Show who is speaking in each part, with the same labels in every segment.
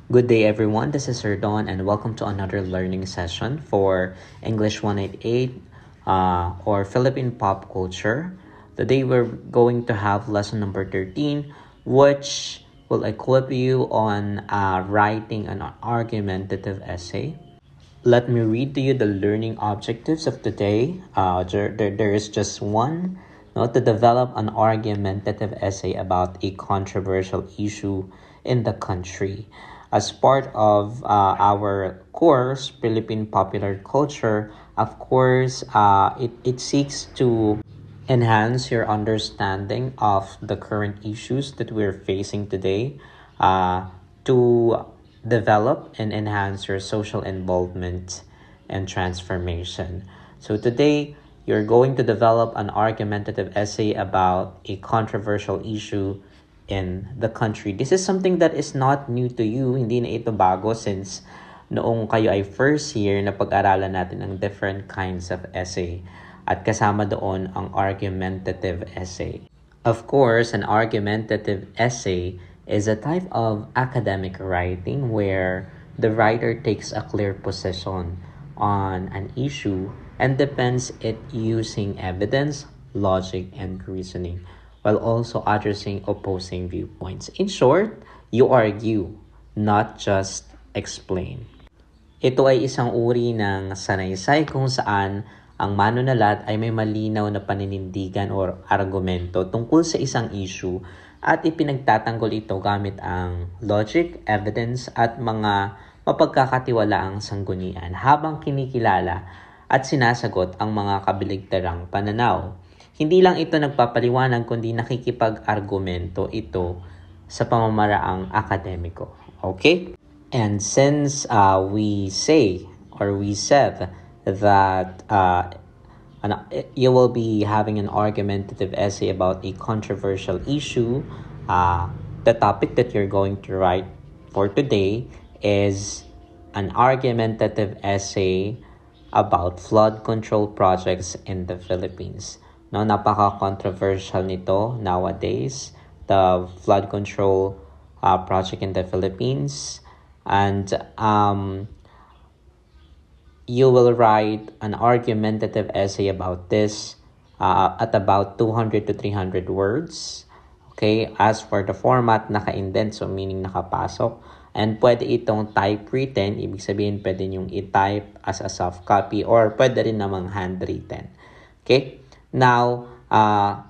Speaker 1: Good day, everyone. This is Sir Don, and welcome to another learning session for English 188 or Philippine pop culture. Today, we're going to have lesson number 13, which will equip you on writing an argumentative essay. Let me read to you the learning objectives of today. There is just one, to develop an argumentative essay about a controversial issue in the country. As part of our course, Philippine Popular Culture, of course, it seeks to enhance your understanding of the current issues that we're facing today, to develop and enhance your social involvement and transformation. So today, you're going to develop an argumentative essay about a controversial issue in the country. This is something that is not new to you. Hindi na ito bago since noong kayo ay first year na pag-aralan natin ang different kinds of essay. At kasama doon ang argumentative essay. Of course, an argumentative essay is a type of academic writing where the writer takes a clear position on an issue and defends it using evidence, logic, and reasoning, while also addressing opposing viewpoints. In short, you argue, not just explain. Ito ay isang uri ng sanaysay kung saan ang manunulat ay may malinaw na paninindigan o argumento tungkol sa isang issue at ipinagtatanggol ito gamit ang logic, evidence at mga mapagkakatiwalaang sanggunian habang kinikilala at sinasagot ang mga kabaligtarang pananaw. Hindi lang ito nagpapaliwanag kundi nakikipag-argumento ito sa pamamaraang akademiko. Okay? And since we said that you will be having an argumentative essay about a controversial issue, the topic that you're going to write for today is an argumentative essay about flood control projects in the Philippines. No, napaka-controversial nito nowadays, the flood control project in the Philippines. And you will write an argumentative essay about this at about 200 to 300 words. Okay, as for the format, naka-indent, so meaning nakapasok. And pwede itong typewritten, ibig sabihin pwede niyong i-type as a soft copy or pwede rin namang handwritten. Okay, now,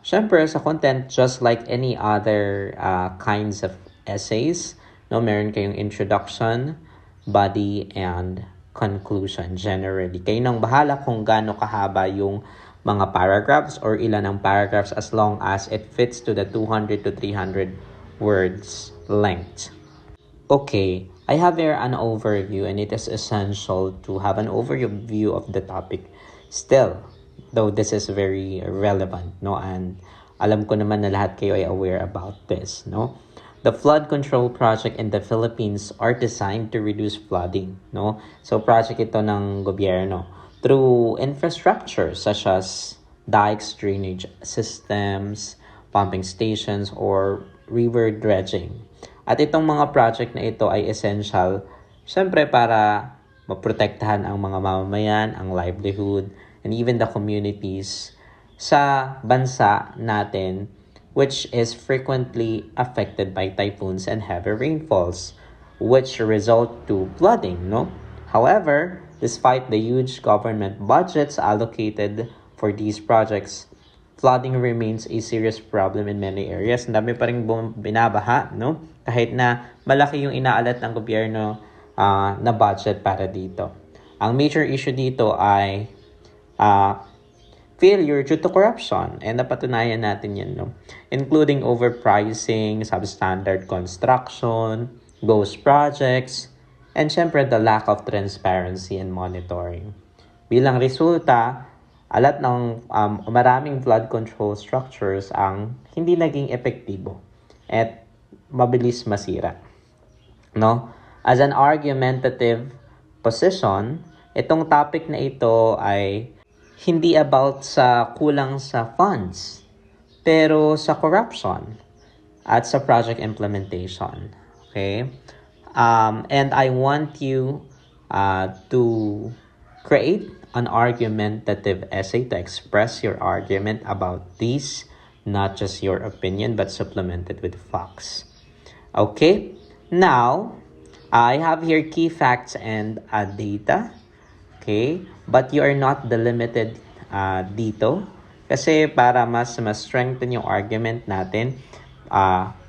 Speaker 1: syempre sa content, just like any other kinds of essays, meron kayong introduction, body, and conclusion generally. Kayo nang bahala kung gaano kahaba yung mga paragraphs or ilan ang paragraphs as long as it fits to the 200 to 300 words length. Okay, I have here an overview and it is essential to have an overview of the topic. Still, though this is very relevant, and alam ko naman na lahat kayo ay aware about this, The flood control project in the Philippines are designed to reduce flooding, So project ito ng gobyerno through infrastructure such as dikes, drainage systems, pumping stations, or river dredging. At itong mga project na ito ay essential, syempre para maprotektahan ang mga mamamayan, ang livelihood, and even the communities sa bansa natin, which is frequently affected by typhoons and heavy rainfalls, which result to flooding, However, despite the huge government budgets allocated for these projects, flooding remains a serious problem in many areas. Ang dami pa rin binabaha, Kahit na malaki yung inaalat ng gobyerno na budget para dito. Ang major issue dito ay failure due to corruption. And napatunayan natin yan, Including overpricing, substandard construction, ghost projects, and syempre the lack of transparency and monitoring. Bilang resulta, alat ng maraming flood control structures ang hindi naging epektibo at mabilis masira. As an argumentative position, itong topic na ito ay hindi about sa kulang sa funds, pero sa corruption at sa project implementation. Okay? And I want you to create an argumentative essay to express your argument about these, not just your opinion, but supplemented with facts. Okay, now I have here key facts and data. Okay, but you are not delimited dito. Kasi para mas strengthen yung argument natin,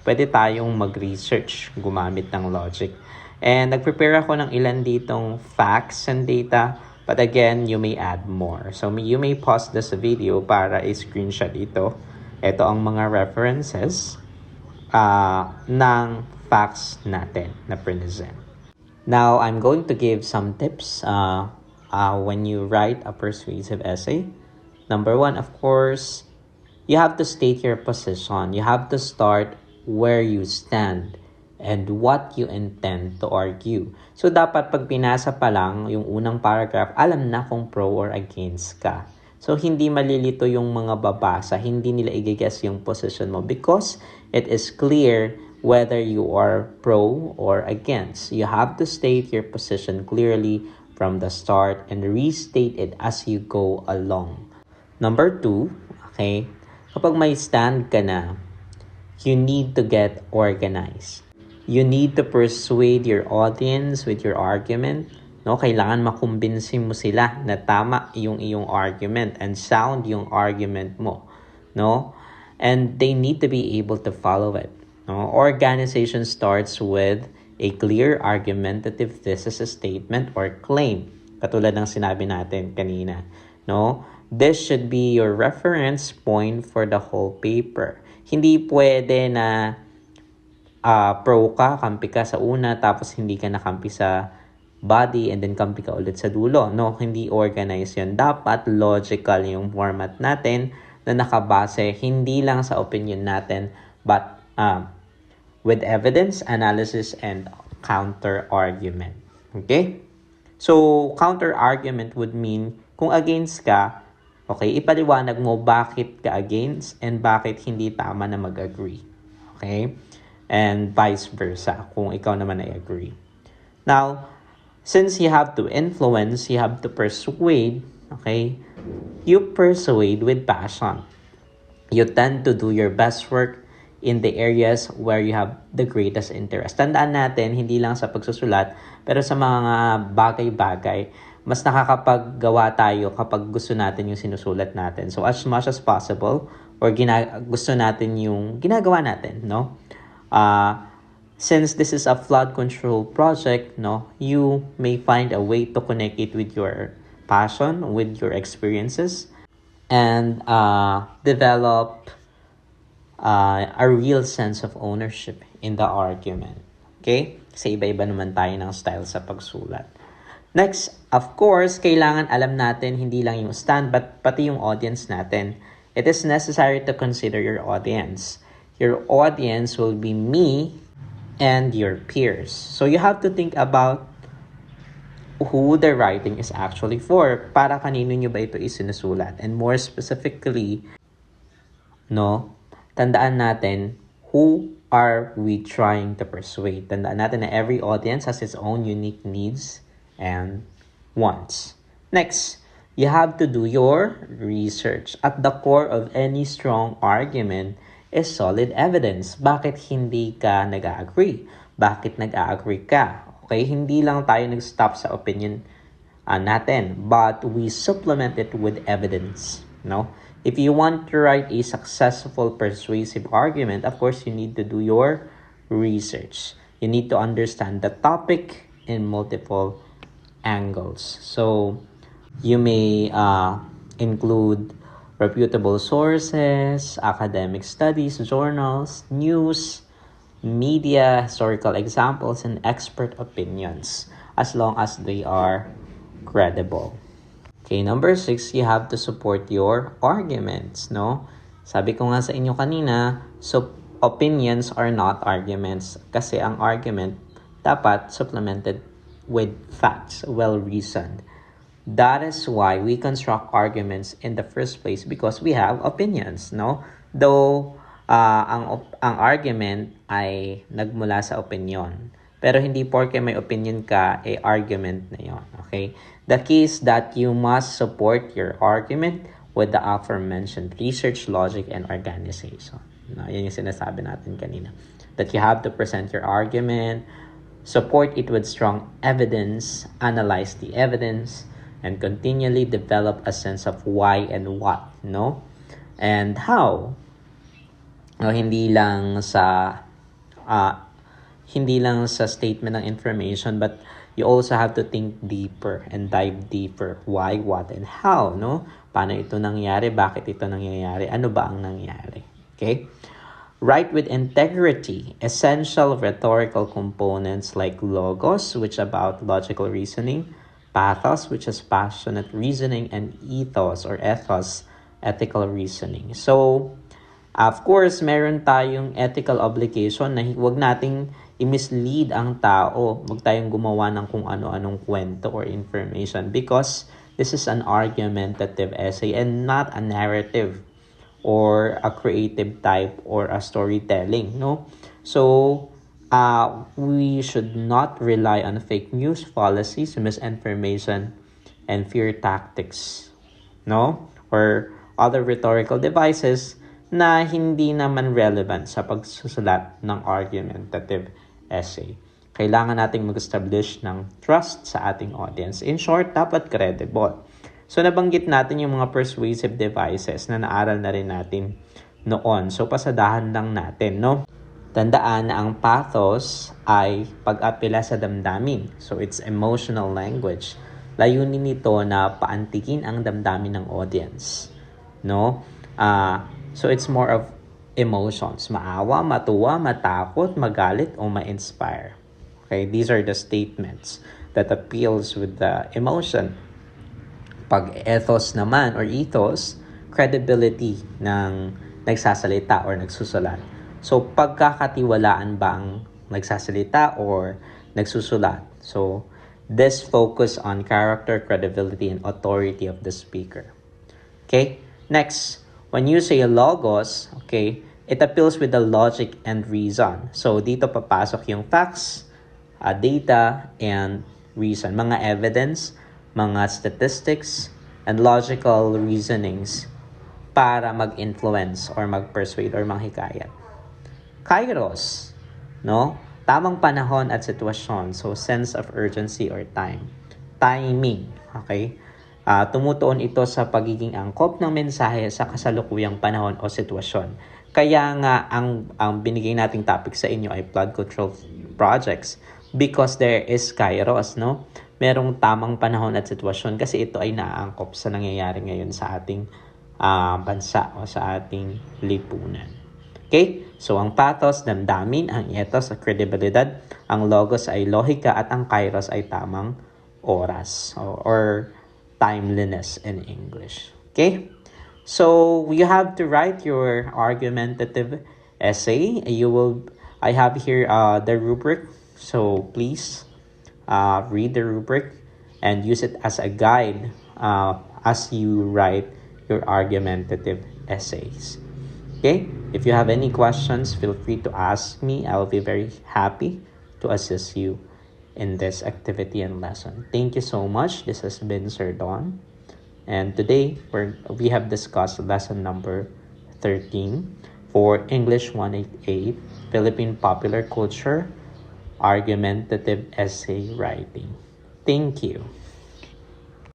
Speaker 1: pwede tayong mag-research, gumamit ng logic. And nag-prepare ako ng ilan ditong facts and data, but again, you may add more. So you may pause this video para i-screenshot ito. Ito ang mga references ng facts natin na present. Now, I'm going to give some tips when you write a persuasive essay. Number one, of course, you have to state your position. You have to start where you stand and what you intend to argue. So, dapat pag pinasa pa lang yung unang paragraph, alam na kung pro or against ka. So, hindi malilito yung mga babasa, hindi nila i-guess yung position mo because it is clear whether you are pro or against. You have to state your position clearly from the start and restate it as you go along. Number two, okay, kapag may stand ka na, you need to get organized. You need to persuade your audience with your argument. No, kailangan makumbinsin mo sila na tama yung iyong argument and sound yung argument mo. No? And they need to be able to follow it. No? Organization starts with a clear argumentative thesis statement or claim. Katulad ng sinabi natin kanina. No? This should be your reference point for the whole paper. Hindi pwede na pro ka, kampi ka sa una, tapos hindi ka nakampi sa body, and then kampi ka ulit sa dulo. No, hindi organized yun. Dapat logical yung format natin na nakabase hindi lang sa opinion natin, but with evidence, analysis, and counter-argument. Okay? So, counter-argument would mean kung against ka, okay, ipaliwanag mo bakit ka against and bakit hindi tama na mag-agree. Okay? And vice versa, kung ikaw naman ay agree. Now, since you have to influence, you have to persuade, okay? You persuade with passion. You tend to do your best work in the areas where you have the greatest interest. Tandaan natin, hindi lang sa pagsusulat, pero sa mga bagay-bagay, mas nakakapaggawa tayo kapag gusto natin yung sinusulat natin. So as much as possible, or gusto natin yung ginagawa natin, no? Since this is a flood control project, no, you may find a way to connect it with your passion, with your experiences, and develop a real sense of ownership in the argument. Okay? Kasi iba-iba naman tayo ng style sa pagsulat. Next, of course, kailangan alam natin hindi lang yung stand, but pati yung audience natin. It is necessary to consider your audience. Your audience will be me and your peers. So you have to think about who the writing is actually for. Para kanino nyo ba ito isinusulat? And more specifically, no, tandaan natin, who are we trying to persuade? Tandaan natin na every audience has its own unique needs and wants. Next, you have to do your research. At the core of any strong argument is solid evidence. Bakit hindi ka nag-agree? Bakit nag-agree ka? Okay, hindi lang tayo nag-stop sa opinion natin, but we supplement it with evidence. No? If you want to write a successful persuasive argument, of course, you need to do your research. You need to understand the topic in multiple angles. So, you may include reputable sources, academic studies, journals, news, media, historical examples, and expert opinions, as long as they are credible. Okay, number 6, you have to support your arguments, no? Sabi ko nga sa inyo kanina, so opinions are not arguments kasi ang argument dapat supplemented with facts, well-reasoned. That is why we construct arguments in the first place because we have opinions, no? Though ang argument ay nagmula sa opinion. Pero hindi porke may opinion ka, argument na yon. Okay? The key is that you must support your argument with the aforementioned research, logic, and organization. No, yan yung sinasabi natin kanina. That you have to present your argument, support it with strong evidence, analyze the evidence, and continually develop a sense of why and what, no? And how. No, uh, hindi lang sa statement ng information, but you also have to think deeper and dive deeper. Why, what, and how, no? Paano ito nangyari? Bakit ito nangyayari? Ano ba ang nangyari? Okay? Write with integrity. Essential rhetorical components like logos, which about logical reasoning, pathos, which is passionate reasoning, and ethos or ethos, ethical reasoning. So, of course, meron tayong ethical obligation na huwag nating i-mislead ang tao. Huwag tayong gumawa ng kung ano-anong kwento or information because this is an argumentative essay and not a narrative or a creative type or a storytelling, no? So, we should not rely on fake news, fallacies, misinformation, and fear tactics, no? Or other rhetorical devices na hindi naman relevant sa pagsusulat ng argumentative essay. Kailangan nating mag-establish ng trust sa ating audience. In short, dapat credible. So, nabanggit natin yung mga persuasive devices na naaral na rin natin noon. So, pasadahan lang natin, no? Tandaan na ang pathos ay pag-apela sa damdamin. So, it's emotional language. Layunin nito na paantikin ang damdamin ng audience, no? So, it's more of emotions. Maawa, matuwa, matakot, magalit, o ma-inspire. Okay, these are the statements that appeals with the emotion. Pag ethos naman or ethos, credibility ng nagsasalita or nagsusulat. So, pagkakatiwalaan ba ang nagsasalita or nagsusulat? So, this focus on character, credibility, and authority of the speaker. Okay? Next, when you say logos, okay, it appeals with the logic and reason. So, dito papasok yung facts, data, and reason. Mga evidence, mga statistics, and logical reasonings para mag-influence or mag-persuade or manghikayat. Kairos, no? Tamang panahon at sitwasyon. So, sense of urgency or time. Timing, okay? Tumutuon ito sa pagiging angkop ng mensahe sa kasalukuyang panahon o sitwasyon. Kaya nga, ang binigay nating topic sa inyo ay flood control projects because there is kairos, no? Merong tamang panahon at sitwasyon kasi ito ay naaangkop sa nangyayari ngayon sa ating bansa o sa ating lipunan. Okay? So, ang pathos, damdamin, ang ethos, credibilidad, ang logos ay lohika, at ang kairos ay tamang oras or timeliness in English. Okay? So, you have to write your argumentative essay. I have here the rubric. So, please read the rubric and use it as a guide as you write your argumentative essays. Okay? If you have any questions, feel free to ask me. I'll be very happy to assist you in this activity and lesson. Thank you so much. This has been Sir Don. And today, we have discussed lesson number 13 for English 188, Philippine Popular Culture, Argumentative Essay Writing. Thank you.